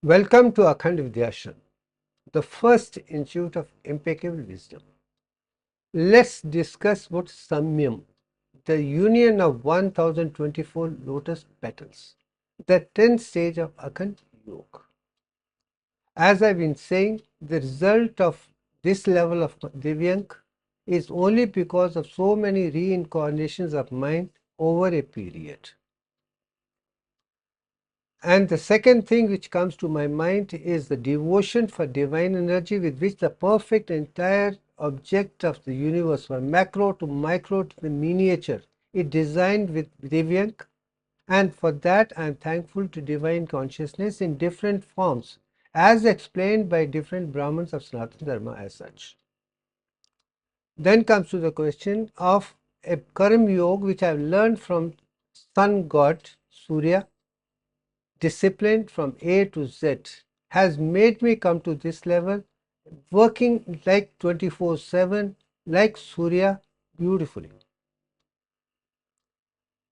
Welcome to Akhand Vidyashram, the first institute of impeccable wisdom. Let's discuss what Samyam, the union of 1024 lotus petals, the 10th stage of Akhand Yoga. As I've been saying, the result of this level of Divyank is only because of so many reincarnations of mind over a period. And the second thing which comes to my mind is the devotion for divine energy with which the perfect entire object of the universe, from macro to micro to the miniature, is designed with Divyank. And for that I am thankful to divine consciousness in different forms, as explained by different Brahmins of Sanatana Dharma as such. Then comes to the question of a Karma Yoga which I have learned from sun god Surya. Discipline from A to Z has made me come to this level, working like 24/7, like Surya, beautifully.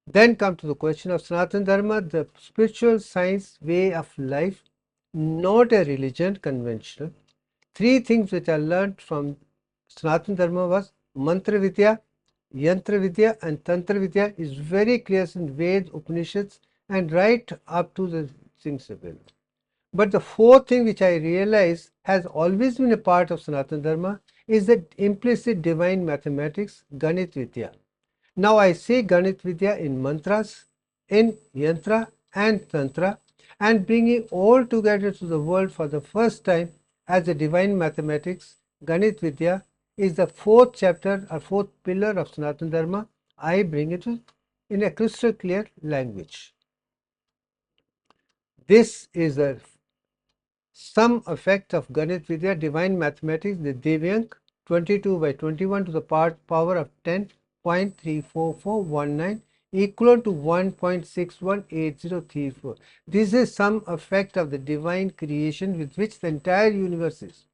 Then come to the question of Sanatana Dharma, the spiritual science way of life, not a religion, conventional. Three things which I learned from Sanatana Dharma was Mantra Vidya, Yantra Vidya and Tantra Vidya is very clear in Veds, Upanishads and right up to the things available. But the fourth thing which I realize has always been a part of Sanatana Dharma is the implicit divine mathematics, Ganit Vidya. Now I say Ganit Vidya in mantras, in Yantra and Tantra, and bringing all together to the world for the first time as a divine mathematics, Ganit Vidya is the fourth chapter or fourth pillar of Sanatana Dharma. I bring it in a crystal clear language. This is the sum effect of Ganit Vidya, divine mathematics, the Divyank, 22 by 21 to the power of 10.34419 equal to 1.618034. This is some effect of the divine creation with which the entire universe is.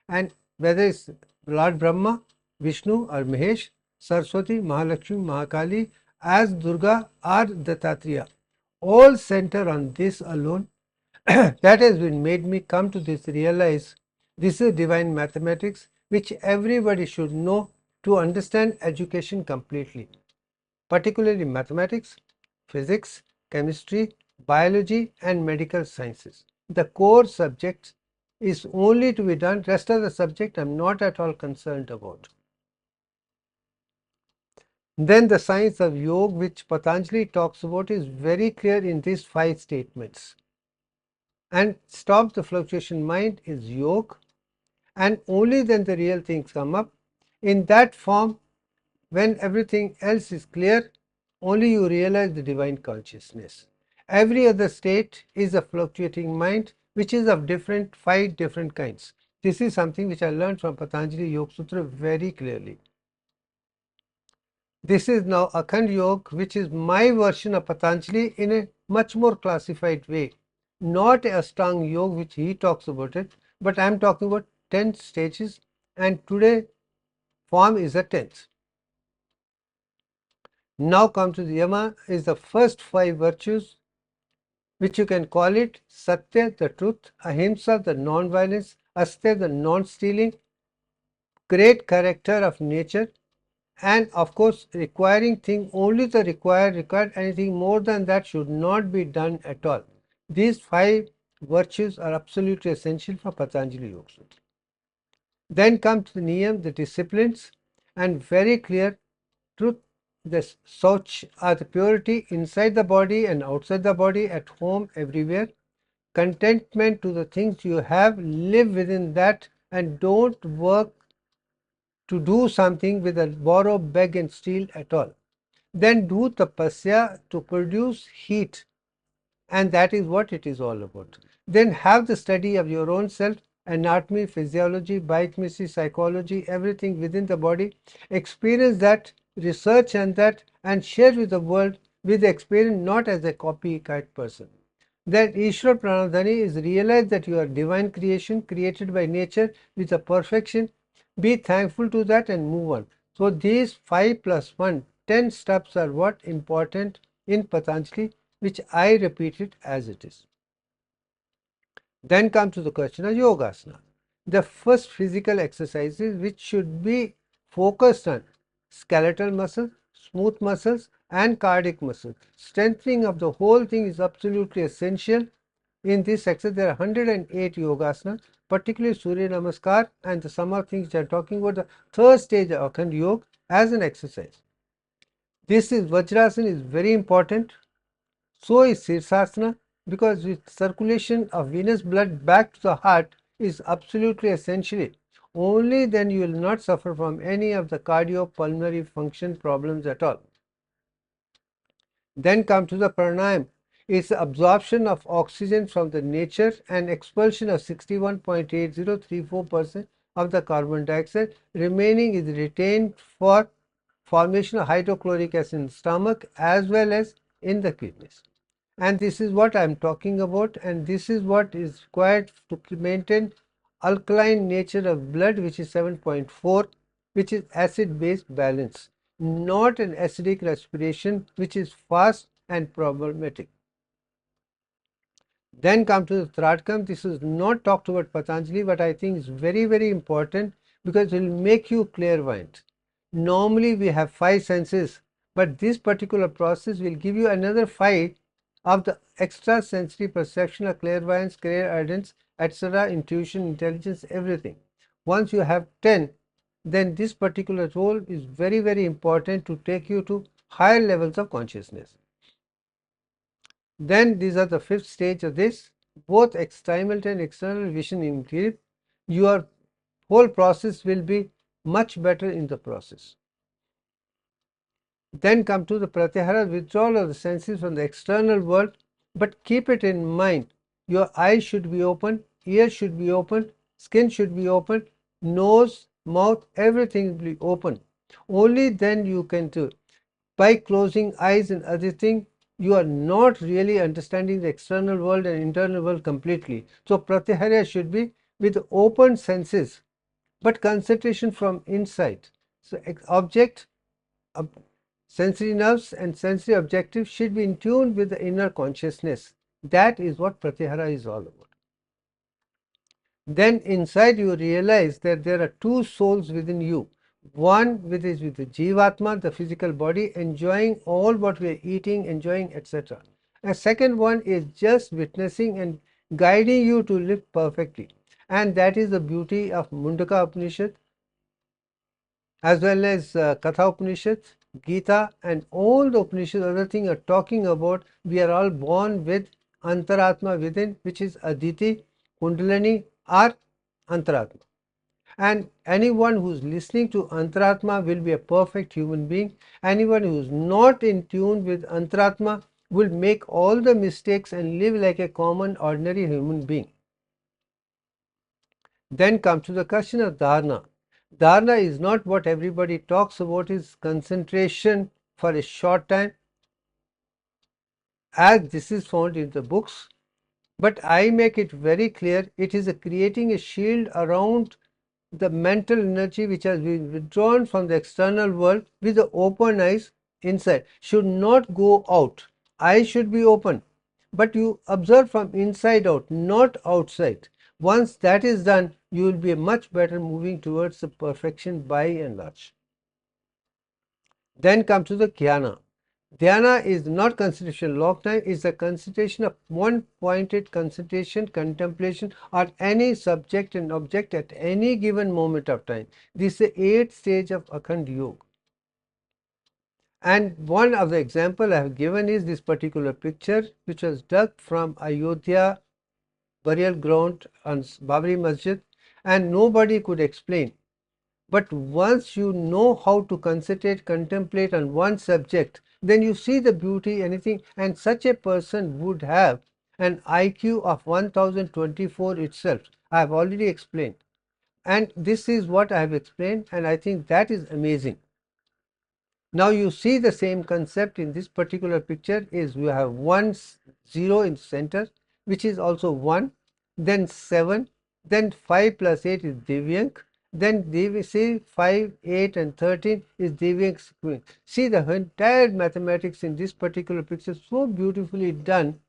And whether it's Lord Brahma, Vishnu or Mahesh, Saraswati, Mahalakshmi, Mahakali, as Durga or Dattatreya, all center on this alone. That has been made me come to this realize this is divine mathematics which everybody should know to understand education completely, particularly mathematics, physics, chemistry, biology and medical sciences. The core subject is only to be done, rest of the subject I am not at all concerned about. Then the science of yoga which Patanjali talks about is very clear in these 5 statements. And stop the fluctuation mind is yoga, and only then the real things come up. In that form, when everything else is clear, only you realize the divine consciousness. Every other state is a fluctuating mind which is of 5 different kinds. This is something which I learned from Patanjali Yoga Sutra very clearly. This is now Akhand Yoga, which is my version of Patanjali in a much more classified way. Not a strong yoga which he talks about it, but I am talking about 10 stages, and today form is the 10th. Now come to the Yama is the first 5 virtues, which you can call it Satya, the truth, Ahimsa, the non-violence, Astya, the non-stealing, great character of nature, and of course requiring thing only the required, anything more than that should not be done at all. These 5 virtues are absolutely essential for Patanjali Yoga Sutra. Then comes the niyam, the disciplines, and very clear truth, the soch are the purity inside the body and outside the body, at home, everywhere. Contentment to the things you have, live within that and don't work to do something with a borrow, beg and steal at all. Then do tapasya to produce heat, and that is what it is all about. Then have the study of your own self, anatomy, physiology, biochemistry, psychology, everything within the body. Experience that, research on that, and share with the world with experience, not as a copycat person. That Ishwar Pranadhani is realize that you are divine creation created by nature with a perfection. Be thankful to that and move on. So these 5 plus 1, 10 steps are what important in Patanjali, which I repeat it as it is. Then come to the question of yogasana. The first physical exercises which should be focused on skeletal muscles, smooth muscles and cardiac muscles. Strengthening of the whole thing is absolutely essential. In this exercise there are 108 yogasanas, particularly Surya Namaskar and the some of things which I am talking about the third stage of Akhand Yoga as an exercise. This is Vajrasana is very important. So is Sirsasana, because with circulation of venous blood back to the heart is absolutely essential. Only then you will not suffer from any of the cardiopulmonary function problems at all. Then come to the Parinama. It's the absorption of oxygen from the nature and expulsion of 61.8034% of the carbon dioxide. Remaining is retained for formation of hydrochloric acid in the stomach as well as in the kidneys. And this is what I am talking about, and this is what is required to maintain alkaline nature of blood, which is 7.4, which is acid base balance, not an acidic respiration which is fast and problematic. Then come to the Tradkam. This is not talked about Patanjali, but I think is very important because it will make you clairvoyant. Normally we have 5 senses, but this particular process will give you another 5 of the extra sensory perception of clairvoyance, clairaudience, etc., intuition, intelligence, everything. Once you have 10, then this particular role is very important to take you to higher levels of consciousness. Then these are the 5th stage of this, both simultaneous and external vision increase. Your whole process will be much better in the process. Then come to the pratyahara, withdrawal of the senses from the external world, but keep it in mind. Your eyes should be open, ears should be open, skin should be open, nose, mouth, everything will be open. Only then you can do. By closing eyes and other thing, you are not really understanding the external world and internal world completely. So pratyahara should be with open senses, but concentration from inside. So object, sensory nerves and sensory objectives should be in tune with the inner consciousness. That is what pratyahara is all about. Then inside you realize that there are 2 souls within you. One is with the Jivatma, the physical body, enjoying all what we are eating, enjoying, etc. A second one is just witnessing and guiding you to live perfectly. And that is the beauty of Mundaka Upanishad, as well as Katha Upanishad, Gita, and all the Upanishads, other things are talking about we are all born with Antaratma within, which is Aditi, Kundalini, or Antaratma. And anyone who is listening to Antaratma will be a perfect human being. Anyone who is not in tune with Antaratma will make all the mistakes and live like a common, ordinary human being. Then comes to the question of Dharana. Dharana is not what everybody talks about, is concentration for a short time, as this is found in the books. But I make it very clear, it is creating a shield around the mental energy which has been withdrawn from the external world with the open eyes inside. Should not go out. Eyes should be open, but you observe from inside out, not outside. Once that is done, you will be much better moving towards the perfection by and large. Then comes to the Dhyana. Dhyana is not concentration long time, is the concentration of one pointed concentration, contemplation or any subject and object at any given moment of time. This is the 8th stage of Akhand Yoga. And one of the example I have given is this particular picture, which was dug from Ayodhya burial ground on Babri Masjid, and nobody could explain. But once you know how to concentrate, contemplate on one subject, then you see the beauty, anything, and such a person would have an IQ of 1024 itself. I have already explained. And this is what I have explained, and I think that is amazing. Now you see the same concept in this particular picture is we have 1 0 in center, which is also 1, then 7, then 5 plus 8 is Divyank, then we see 5, 8 and 13 is Divyank sequence. See the entire mathematics in this particular picture so beautifully done.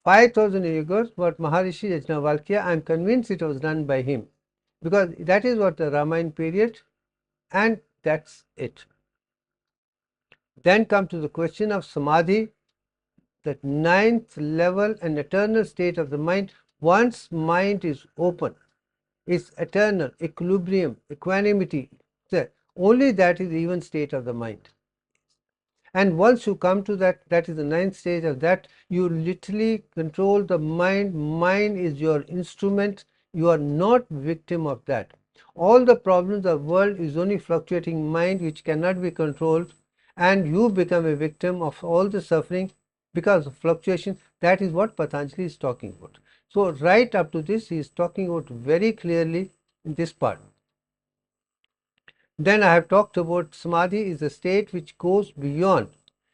5,000 years ago, what Maharishi Yajnavalkya, I am convinced it was done by him, because that is what the Ramayana period, and that's it. Then come to the question of Samadhi, the ninth level and eternal state of the mind. Once mind is open, is eternal, equilibrium, equanimity, only that is the even state of the mind. And once you come to that, that is the ninth stage of that, you literally control the mind. Mind is your instrument. You are not victim of that. All the problems of the world is only fluctuating mind which cannot be controlled, and you become a victim of all the suffering because of fluctuation. That is what Patanjali is talking about. So right up to this, he is talking about very clearly in this part. Then I have talked about Samadhi is a state which goes beyond,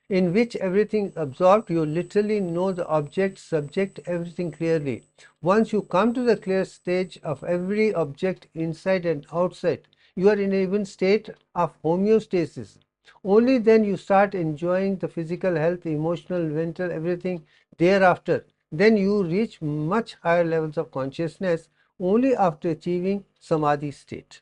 in which everything is absorbed. You literally know the object, subject, everything clearly. Once you come to the clear stage of every object inside and outside, you are in an even state of homeostasis. Only then you start enjoying the physical health, emotional, mental, everything thereafter. Then you reach much higher levels of consciousness only after achieving Samadhi state.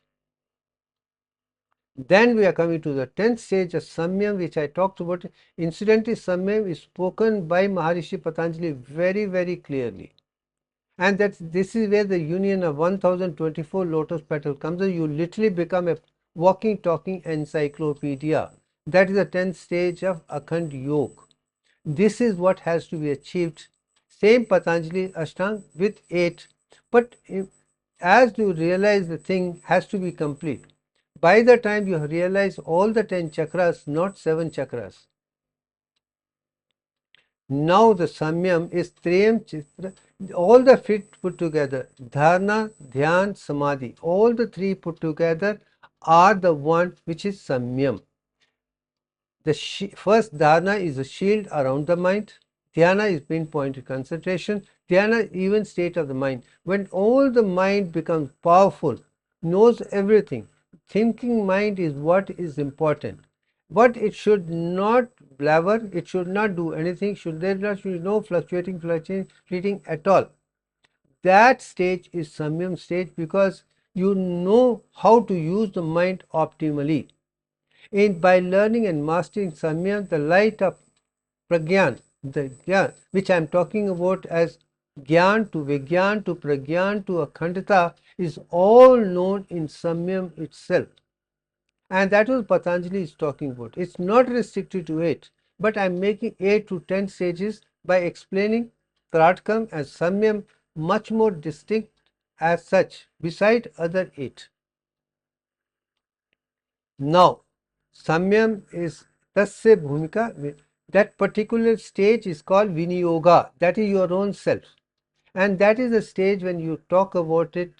Then we are coming to the 10th stage of Samyam, which I talked about. Incidentally, Samyam is spoken by Maharishi Patanjali very, very clearly. And that this is where the union of 1024 lotus petals comes in. You literally become a walking, talking encyclopedia. That is the 10th stage of Akhand Yoga. This is what has to be achieved. Same Patanjali Ashtanga with 8. But as you realize, the thing has to be complete. By the time you realize all the 10 chakras, not 7 chakras. Now the Samyam is Triyam Chitra, all the fit put together, Dharana, Dhyana, Samadhi, all the three put together are the one which is Samyam. The first Dharana is a shield around the mind. Dhyana is pinpointed concentration. Dhyana, even state of the mind. When all the mind becomes powerful, knows everything, thinking mind is what is important. But it should not blabber, it should not do anything, there should be no fleeting at all. That stage is Samyam stage, because you know how to use the mind optimally. By learning and mastering Samyam, the light of Pragyan, the Gyan, which I am talking about as Gyan to Vigyan to Pragyan to Akhandata, is all known in Samyam itself. And that was Patanjali is talking about. It's not restricted to 8, but I am making 8 to 10 stages by explaining Pratkam and Samyam much more distinct as such, beside other 8. Now, Samyam is Tasya Bhumika. That particular stage is called Viniyoga. That is your own self. And that is the stage when you talk about it,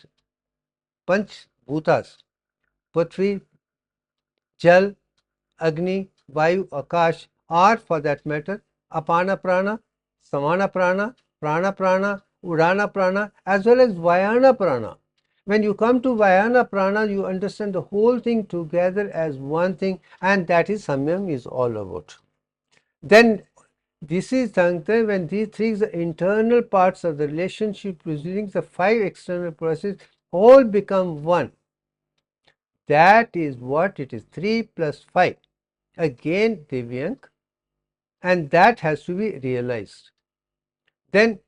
Panch Bhutas, Prithvi, Jal, Agni, Vayu, Akash, or for that matter, Apana Prana, Samana Prana, Prana Prana, Udana Prana, as well as Vayana Prana. When you come to Vayana Prana, you understand the whole thing together as one thing, and that is Samyam is all about. Then this is Sankta, when these three the internal parts of the relationship preceding the 5 external processes all become one. That is what it is, 3 plus 5. Again Divyank, and that has to be realized. Then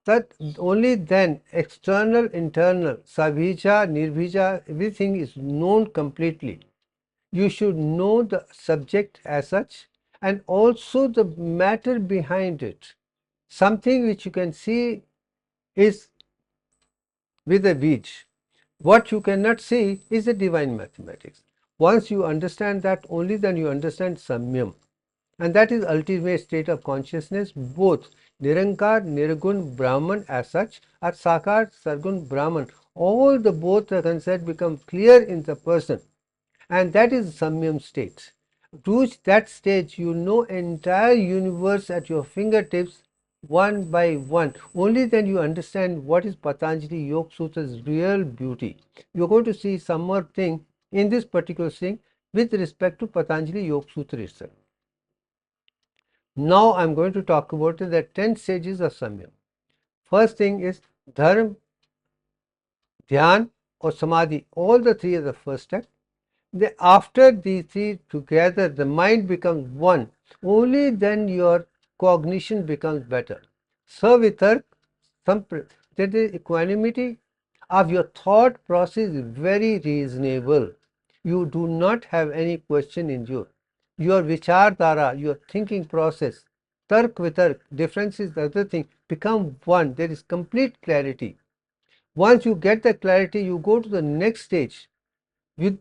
that only then external, internal, Sabhija, Nirbhija, everything is known completely. You should know the subject as such, and also the matter behind it. Something which you can see is with a beach. What you cannot see is the divine mathematics. Once you understand that, only then you understand Samyam. And that is ultimate state of consciousness. Both Nirankar, Nirgun, Brahman as such, or Sakar, Sargun, Brahman, all the both are concept become clear in the person, and that is Samyam state. To reach that stage, you know entire universe at your fingertips one by one. Only then you understand what is Patanjali Yoga Sutra's real beauty. You are going to see some more thing in this particular thing with respect to Patanjali Yoga Sutra itself. Now I am going to talk about the 10 stages of Samyam. First thing is Dharma, Dhyan or Samadhi. All the three are the first step. After these three together, the mind becomes one. Only then your cognition becomes better. Savitark, that is equanimity of your thought process is very reasonable. You do not have any question in you. Your vichardhara, your thinking process, tark vitark, difference is the other thing, become one. There is complete clarity. Once you get the clarity, you go to the next stage. With,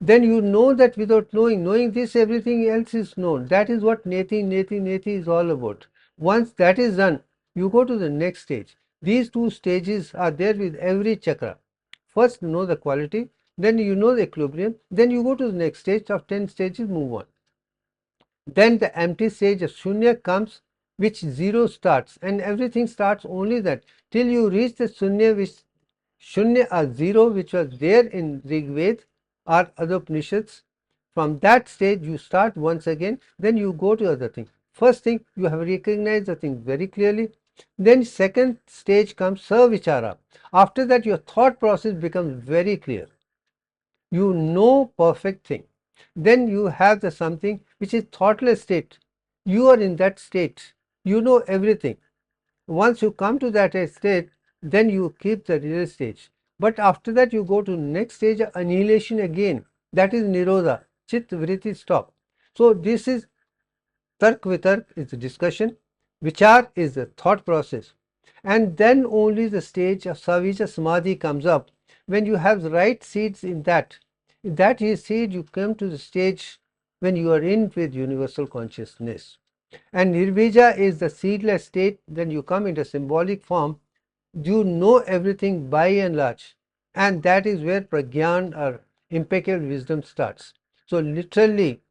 then you know that without knowing this, everything else is known. That is what neti is all about. Once that is done, you go to the next stage. These two stages are there with every chakra. First know the quality, then you know the equilibrium, then you go to the next stage. Of 10 stages, move on. Then the empty stage of Shunya comes, which zero starts, and everything starts only that till you reach the Shunya, which Shunya or zero, which was there in Rig Veda or other Upanishads. From that stage you start once again, then you go to other thing. First thing, you have recognized the thing very clearly. Then second stage comes Savichara. After that your thought process becomes very clear. You know perfect thing. Then you have the something which is thoughtless state. You are in that state. You know everything. Once you come to that state, then you keep the real stage. But after that you go to next stage of annihilation again. That is Nirodha. Chit vritti stop. So this is Tark Vitark is the discussion. Vichar is the thought process. And then only the stage of Savija Samadhi comes up. When you have the right seeds in that seed, you come to the stage when you are in with universal consciousness. And Nirvija is the seedless state. Then you come into symbolic form. You know everything by and large, and that is where pragyan or impeccable wisdom starts. So literally,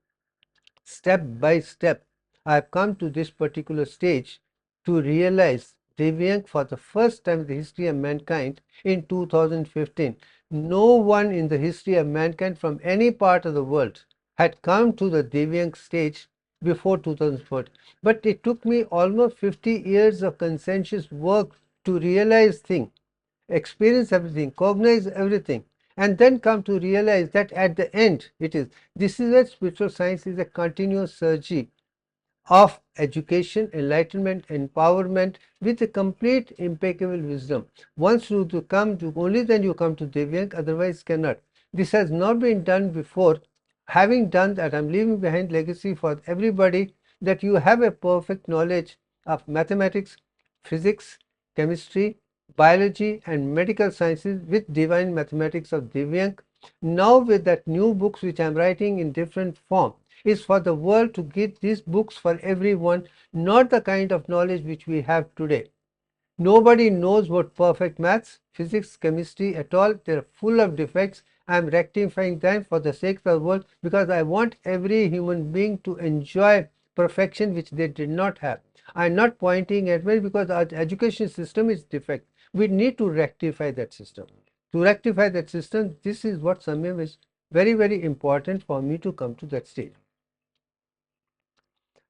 step by step, I have come to this particular stage to realize Divyank for the first time in the history of mankind in 2015. No one in the history of mankind from any part of the world had come to the Divyank stage before 2014. But it took me almost 50 years of conscientious work to realize things, experience everything, cognize everything, and then come to realize that at the end this is where spiritual science is a continuous surgery of education, enlightenment, empowerment with a complete impeccable wisdom. Once you come to, only then you come to Divyank, otherwise cannot. This has not been done before. Having done that, I am leaving behind legacy for everybody, that you have a perfect knowledge of mathematics, physics, chemistry, biology and medical sciences with divine mathematics of Divyank. Now with that new books which I am writing in different form, is for the world to get these books for everyone, not the kind of knowledge which we have today. Nobody knows what perfect maths, physics, chemistry at all. They are full of defects. I am rectifying them for the sake of the world, because I want every human being to enjoy perfection which they did not have. I am not pointing at me because our education system is defect. We need to rectify that system. To rectify that system, this is what Samyam is very, very important for me to come to that stage.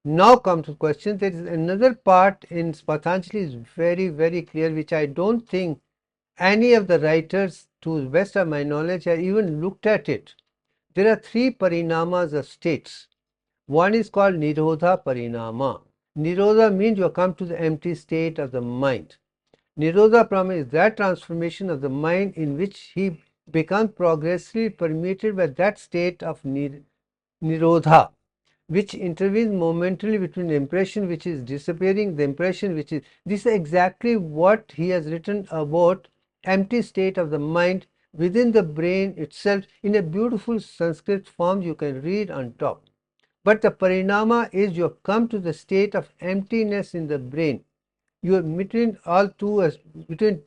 Now come to question. There is another part in Patanjali is very, very clear, which I don't think any of the writers, to the best of my knowledge, have even looked at it. There are three parinamas of states. One is called Nirodha Parinama. Nirodha means you come to the empty state of the mind. Nirodha Brahma is that transformation of the mind in which he becomes progressively permeated by that state of Nirodha, which intervenes momentarily between the impression which is disappearing, the impression which is. This is exactly what he has written about empty state of the mind within the brain itself in a beautiful Sanskrit form you can read on top. But the parinama is you have come to the state of emptiness in the brain. You are between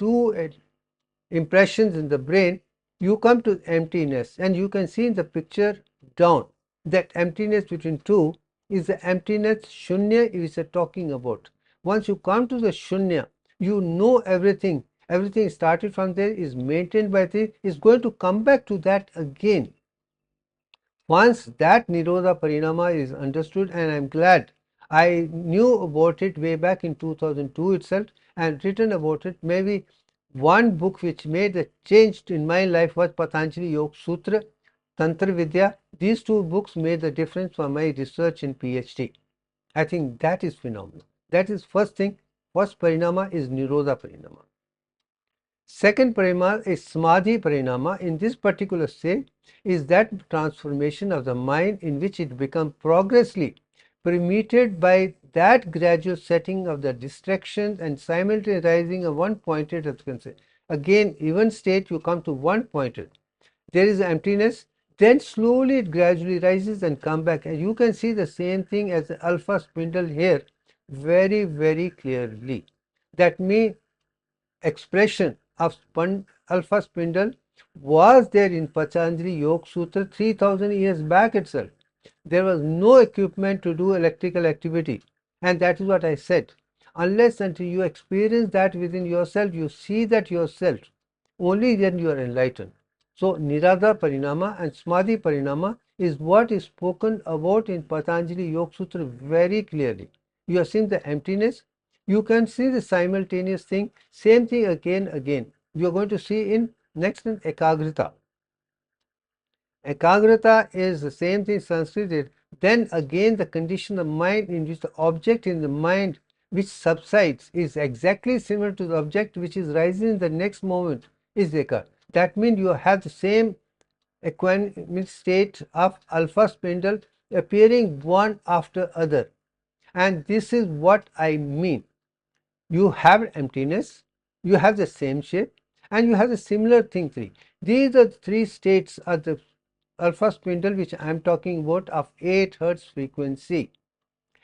two impressions in the brain, you come to emptiness, and you can see in the picture down that emptiness between two is the emptiness shunya is talking about. Once you come to the shunya, you know everything. Everything started from there, is maintained by this, is going to come back to that again. Once that Nirodha Parinama is understood, and I am glad I knew about it way back in 2002 itself and written about it. Maybe one book which made a change in my life was Patanjali Yoga Sutra, Tantra Vidya. These two books made the difference for my research in PhD. I think that is phenomenal. That is first thing. First Parinama is Nirodha Parinama. Second Parinama is Samadhi Parinama. In this particular stage is that transformation of the mind in which it becomes progressively permeated by that gradual setting of the distractions and simultaneous rising of one pointed attention. Again, even state you come to one pointed. There is emptiness, then slowly it gradually rises and come back, and you can see the same thing as the alpha spindle here very, very clearly. That means expression of alpha spindle was there in Patanjali Yoga Sutra 3000 years back itself. There was no equipment to do electrical activity, and that is what I said. Unless until you experience that within yourself, you see that yourself, only then you are enlightened. So Nirodha Parinama and Samadhi Parinama is what is spoken about in Patanjali Yoga Sutra very clearly. You are seeing the emptiness, you can see the simultaneous thing, same thing again. You are going to see in next in Ekagrata. Ekagrata is the same thing Sanskrit. Then again the condition of mind in which the object in the mind which subsides is exactly similar to the object which is rising in the next moment is Eka. That means you have the same equanimous state of alpha spindle appearing one after other. And this is what I mean. You have emptiness, you have the same shape, and you have the similar thing three. These are the three states of the alpha spindle which I am talking about of 8 Hertz frequency.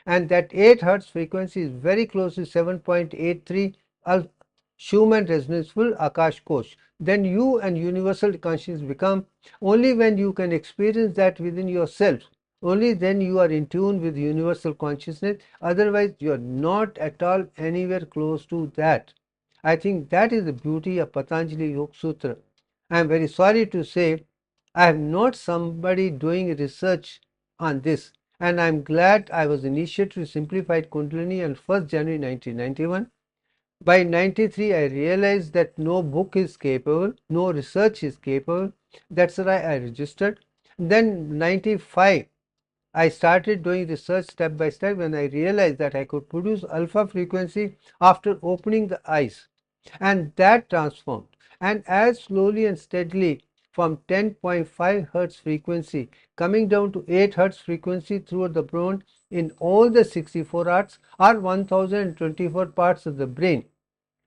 And that 8 Hertz frequency is very close to 7.83 Schumann resonance full Akash Kosh. Then you and universal consciousness become only when you can experience that within yourself. Only then you are in tune with universal consciousness. Otherwise, you are not at all anywhere close to that. I think that is the beauty of Patanjali Yoga Sutra. I am very sorry to say I am not somebody doing research on this, and I am glad I was initiated to simplified Kundalini on 1st January 1991. By 93, I realized that no book is capable, no research is capable. That's why I registered. Then 95, I started doing research step by step when I realized that I could produce alpha frequency after opening the eyes, and that transformed. And as slowly and steadily from 10.5 Hertz frequency coming down to 8 Hertz frequency throughout the brain in all the 64 arts or 1024 parts of the brain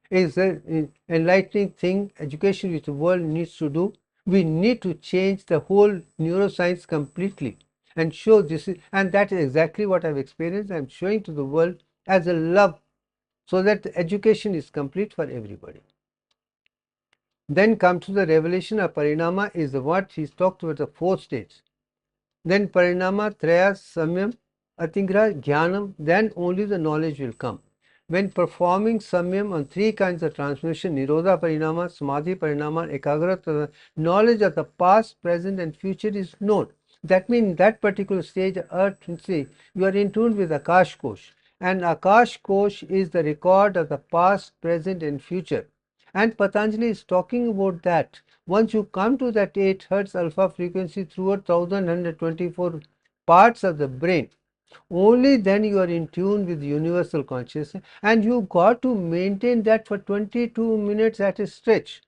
is the enlightening thing education which the world needs to do. We need to change the whole neuroscience completely and show this is, and that is exactly what I've experienced. I'm showing to the world as a love so that the education is complete for everybody. Then come to the revelation of Parinama is what he's talked about the 4 stages. Then Parinama, Traya, Samyam, Atingra, Jnanam, then only the knowledge will come. When performing Samyam on 3 kinds of transmission, Nirodha Parinama, Samadhi Parinama, Ekagrata, knowledge of the past, present and future is known. That means in that particular stage, Earth, you are in tune with Akash Kosh. And Akash Kosh is the record of the past, present and future. And Patanjali is talking about that. Once you come to that 8 Hertz alpha frequency throughout 1124 parts of the brain, only then you are in tune with universal consciousness, and you got to maintain that for 22 minutes at a stretch.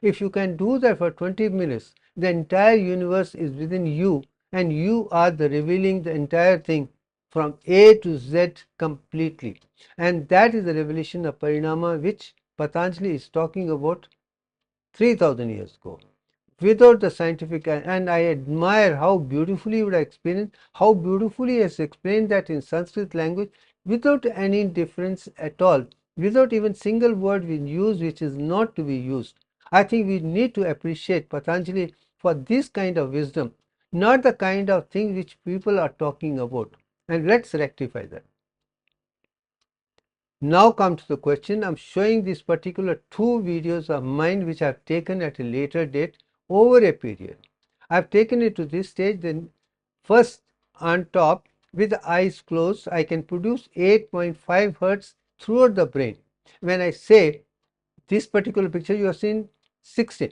If you can do that for 20 minutes, the entire universe is within you, and you are the revealing the entire thing from A to Z completely. And that is the revelation of Parinama which Patanjali is talking about 3000 years ago. Without the scientific, and I admire how beautifully you would explain, how beautifully he has explained that in Sanskrit language without any difference at all, without even single word we use which is not to be used. I think we need to appreciate Patanjali for this kind of wisdom, not the kind of thing which people are talking about, and let's rectify that. Now come to the question. I'm showing these particular 2 videos of mine which I've taken at a later date over a period. I've taken it to this stage. Then first on top with the eyes closed, I can produce 8.5 Hertz throughout the brain. When I say this particular picture, you have seen 16.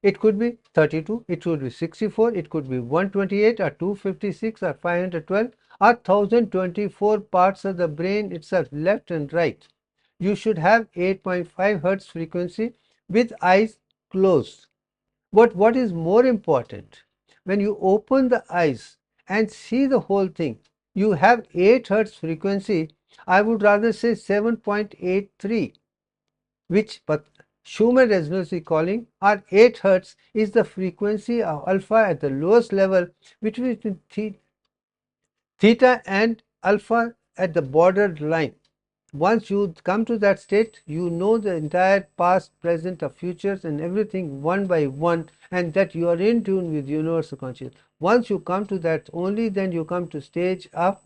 It could be 32, it could be 64, it could be 128 or 256 or 512 or 1024 parts of the brain itself, left and right. You should have 8.5 Hertz frequency with eyes closed. But what is more important, when you open the eyes and see the whole thing, you have 8 Hertz frequency. I would rather say 7.83, which but Schumann resonance calling, or 8 Hertz is the frequency of alpha at the lowest level, between theta and alpha at the border line. Once you come to that state, you know the entire past, present, or futures and everything one by one, and that you are in tune with universal consciousness. Once you come to that, only then you come to stage of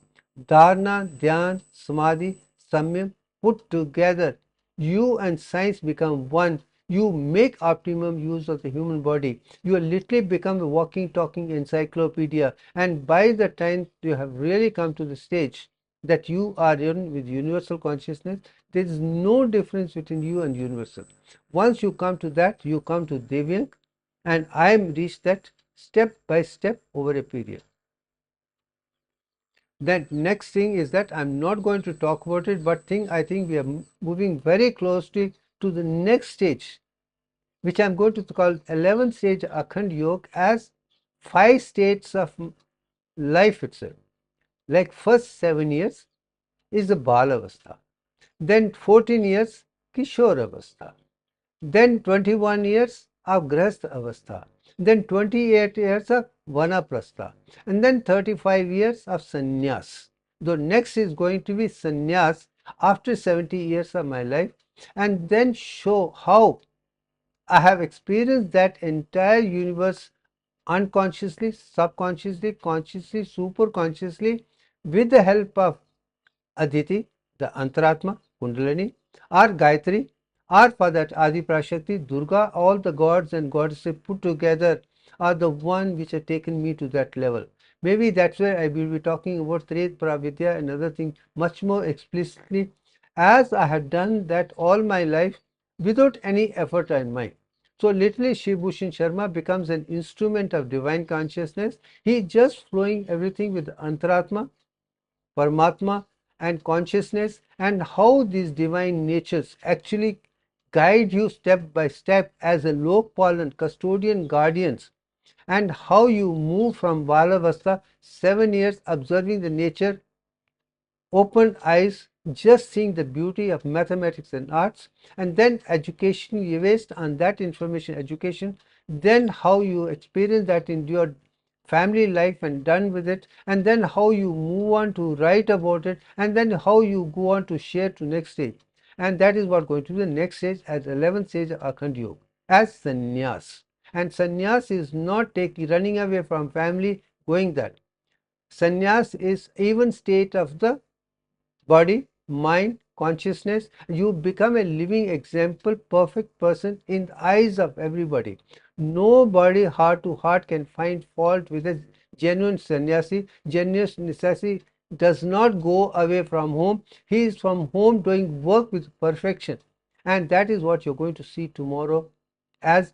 Dharana, Dhyana, Samadhi, Samyam put together. You and science become one. You make optimum use of the human body. You literally become a walking, talking encyclopedia. And by the time you have really come to the stage that you are in with universal consciousness, there is no difference between you and universal. Once you come to that, you come to Devyank, and I am reached that step by step over a period. That next thing is that I'm not going to talk about it, but I think we are moving very closely to the next stage, which I'm going to call 11th stage Akhand Yoga, as 5 states of life itself. Like first 7 years is the Balavastha, then 14 years Kishore Avastha, then 21 years of Grahastha Avastha, then 28 years of Vanaprastha, and then 35 years of Sannyas. The next is going to be Sannyas after 70 years of my life, and then show how I have experienced that entire universe unconsciously, subconsciously, consciously, superconsciously, with the help of Aditi, the Antaratma, Kundalini, or Gayatri, or for that Adi Prashakti, Durga, all the gods and goddesses put together are the one which have taken me to that level. Maybe that's where I will be talking about Tret Pravidya and other things much more explicitly, as I have done that all my life without any effort on mine. So literally Shiv Bhushan Sharma becomes an instrument of divine consciousness. He is just flowing everything with Antaratma, Paramatma, and consciousness, and how these divine natures actually guide you step by step as a Lokpal and custodian guardians, and how you move from Balavastha, 7 years observing the nature, open eyes, just seeing the beauty of mathematics and arts, and then education, you waste on that information education, then how you experience that in your family life and done with it, and then how you move on to write about it, and then how you go on to share to next stage. And that is what going to be the next stage, as 11th stage of Akhand Yoga, as sannyas. And sannyas is not running away from family, going that. Sannyas is even state of the body, mind, consciousness. You become a living example, perfect person in the eyes of everybody. Nobody heart to heart can find fault with a genuine sannyasi. Genuine sannyasi does not go away from home. He is from home doing work with perfection. And that is what you're going to see tomorrow as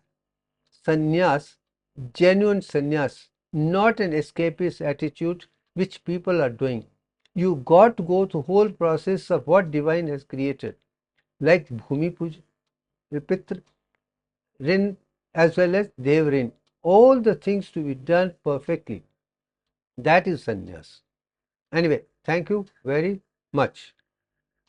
sannyas, genuine sannyas, not an escapist attitude which people are doing. You got to go through the whole process of what divine has created, like Bhumi Puja, Pitra, Rin, as well as Dev Rin. All the things to be done perfectly. That is sannyas. Anyway, thank you very much.